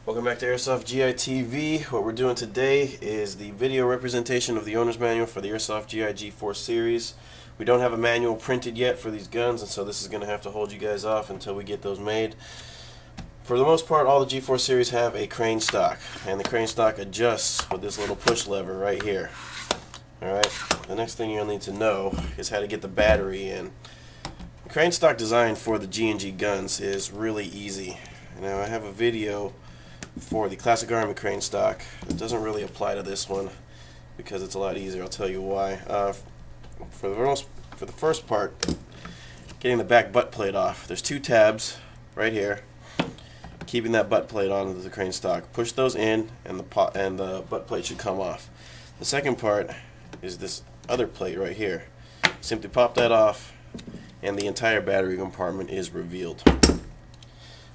Welcome back to Airsoft GI TV. What we're doing today is the video representation of the owner's manual for the Airsoft GI G4 series. We don't have a manual printed yet for these guns, and so this is going to have to hold you guys off until we get those made. For the most part, all the G4 series have a crane stock, and the crane stock adjusts with this little push lever right here. Alright, the next thing you'll need to know is how to get the battery in. The crane stock design for the G&G guns is really easy. Now I have a video for the Classic Army crane stock. It doesn't really apply to this one because it's a lot easier. I'll tell you why. For the first part, getting the back butt plate off. There's two tabs right here, keeping that butt plate on the crane stock. Push those in, and the butt plate should come off. The second part is this other plate right here. Simply pop that off, and the entire battery compartment is revealed.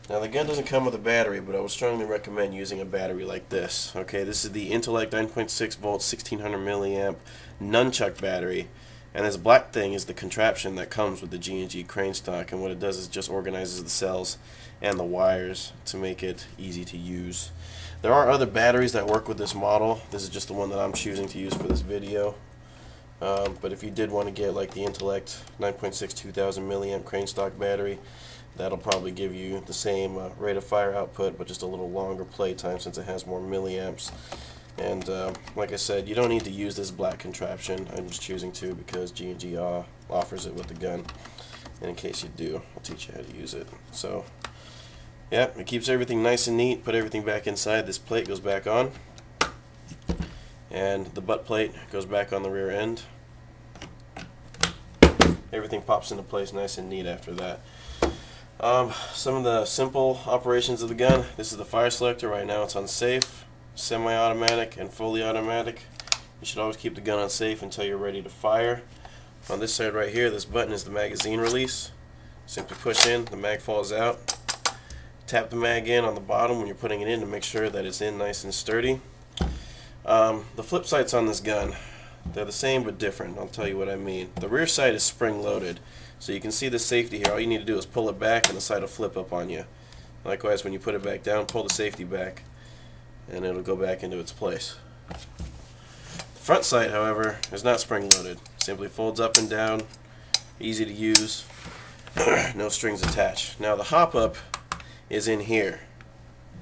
Now the gun doesn't come with a battery, but I would strongly recommend using a battery like this. Okay, this is the Intellect 9.6 volt 1600 milliamp nunchuck battery, and this black thing is the contraption that comes with the G&G crane stock, and what it does is just organizes the cells and the wires to make it easy to use. There are other batteries that work with this model. This is just the one that I'm choosing to use for this video. But if you did want to get like the Intellect 9.6 2000 milliamp crane stock battery, that'll probably give you the same rate of fire output, but just a little longer play time since it has more milliamps. And like I said, you don't need to use this black contraption. I'm just choosing to because G&G offers it with the gun. And in case you do, I'll teach you how to use it. So, yeah, it keeps everything nice and neat. Put everything back inside. This plate goes back on, and the butt plate goes back on the rear end. Everything pops into place nice and neat after that. Some of the simple operations of the gun. This is the fire selector. Right now it's on safe, semi-automatic, and fully automatic. You should always keep the gun on safe until you're ready to fire. On this side right here, this button is the magazine release. Simply push in, the mag falls out. Tap the mag in on the bottom when you're putting it in to make sure that it's in nice and sturdy. The flip sights on this gun, they're the same but different. I'll tell you what I mean. The rear sight is spring-loaded. So you can see the safety here. All you need to do is pull it back and the sight will flip up on you. Likewise, when you put it back down, pull the safety back and it'll go back into its place. The front sight, however, is not spring-loaded. Simply folds up and down, easy to use, no strings attached. Now the hop-up is in here.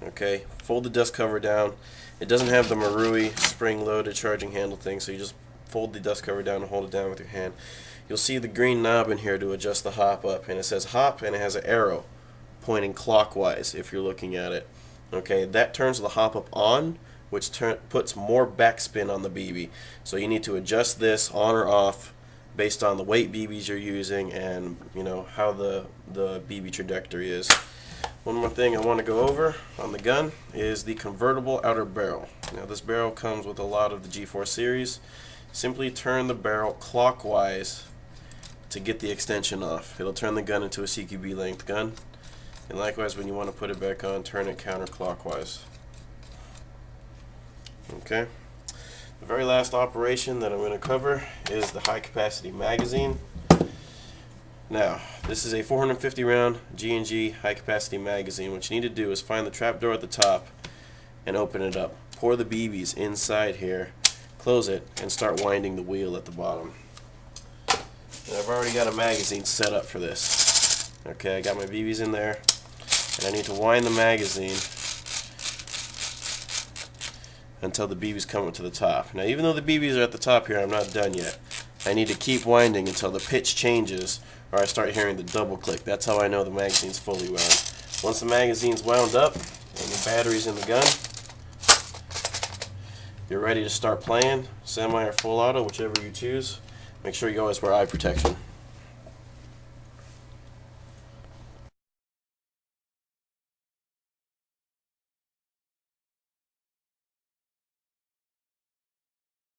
Okay, fold the dust cover down. It doesn't have the Marui spring-loaded charging handle thing, so you just fold the dust cover down and hold it down with your hand. You'll see the green knob in here to adjust the hop up, and it says hop and it has an arrow pointing clockwise if you're looking at it. Okay, that turns the hop up on, which puts more backspin on the BB. So you need to adjust this on or off based on the weight BBs you're using and how the BB trajectory is. One more thing I want to go over on the gun is the convertible outer barrel. Now this barrel comes with a lot of the G4 series. Simply turn the barrel clockwise to get the extension off. It'll turn the gun into a CQB length gun. And likewise, when you want to put it back on, turn it counterclockwise. Okay. The very last operation that I'm going to cover is the high capacity magazine. Now, this is a 450 round G&G high capacity magazine. What you need to do is find the trap door at the top and open it up. Pour the BBs inside here, close it, and start winding the wheel at the bottom. And I've already got a magazine set up for this. Okay, I got my BBs in there, and I need to wind the magazine until the BBs come up to the top. Now, even though the BBs are at the top here, I'm not done yet. I need to keep winding until the pitch changes, or I start hearing the double click. That's how I know the magazine's fully wound. Once the magazine's wound up and the battery's in the gun, you're ready to start playing, semi or full auto, whichever you choose. Make sure you always wear eye protection.